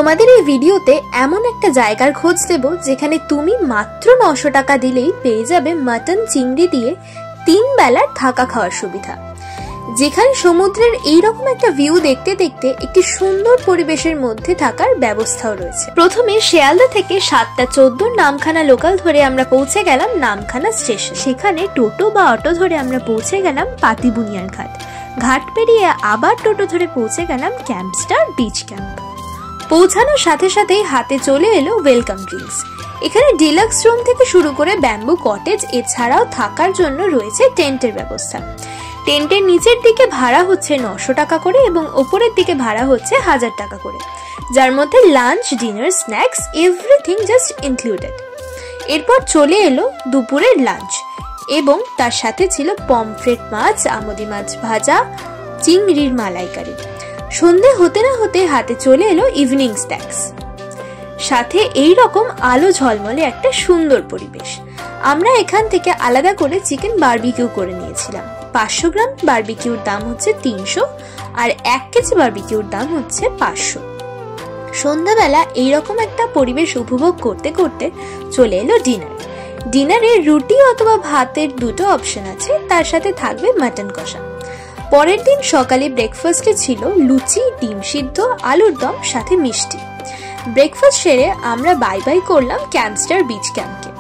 তোমাদের এই ভিডিওতে এমন একটা জায়গার খোঁজ দেব যেখানে তুমি মাত্র 900 টাকা দিলেই পেয়ে যাবে মাটন চিংড়ি দিয়ে 3 বেলার থাকা খাওয়ার সুবিধা, যেখানে সমুদ্রের এইরকম একটা ভিউ দেখতে দেখতে একটি সুন্দর পরিবেশের মধ্যে থাকার ব্যবস্থাও রয়েছে। প্রথমে শিয়ালদা থেকে 7টা 14 নামখানা লোকাল ধরে আমরা পৌঁছে গেলাম নামখানা স্টেশন। সেখানে টোটো বা অটো ধরে আমরা পৌঁছে গেলাম পাতিবুনিয়ার ঘাট। ঘাট পেরিয়ে আবার টোটো ধরে পৌঁছে গেলাম ক্যাম্পস্টার বিচ ক্যাম্প। পৌঁছানোর সাথে সাথেই হাতে চলে এলো ওয়েলকাম ড্রিঙ্কস। এখানে ডিলাক্স রুম থেকে শুরু করে ব্যাম্বু কটেজ, এছাড়াও থাকার জন্য রয়েছে টেন্টের ব্যবস্থা। টেন্টের নিচের দিকে ভাড়া হচ্ছে 900 টাকা করে এবং ওপরের দিকে ভাড়া হচ্ছে 1000 টাকা করে, যার মধ্যে lunch, dinner, snacks everything just included. এরপর চলে এলো দুপুরের লাঞ্চ এবং তার সাথে ছিল পমফ্রেট মাছ, আমোদি মাছ ভাজা, চিংড়ির মালাইকারি। সন্ধে হতে না হতে হাতে চলে এলো ইভিনিং স্ন্যাক্স, সাথে এই রকম আলো ঝলমলে একটা সুন্দর পরিবেশ। আমরা এখান থেকে আলাদা করে চিকেন বারবিকিউ করে নিয়েছিলাম। 500 গ্রাম বারবিকিউর দাম হচ্ছে 300 আর 1 কেজি বারবিকিউর দাম হচ্ছে 500। সন্ধ্যাবেলা এইরকম একটা পরিবেশ উপভোগ করতে করতে চলে এলো ডিনার। ডিনারে রুটি অথবা ভাতের দুটো অপশন আছে, তার সাথে থাকবে মাটন কষা। পরের দিন সকালে ব্রেকফাস্টে ছিল লুচি, ডিম সিদ্ধ, আলুর দম সাথে মিষ্টি। ব্রেকফাস্ট সেরে আমরা বাই বাই করলাম ক্যাম্পস্টার বিচ ক্যাম্পকে।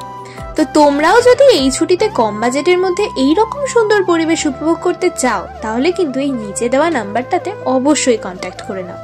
তো তোমরাও যদি এই ছুটিতে কম বাজেটের মধ্যে এইরকম সুন্দর পরিবেশ উপভোগ করতে চাও, তাহলে কিন্তু এই নিচে দেওয়া নাম্বারটাতে অবশ্যই কন্ট্যাক্ট করে নাও।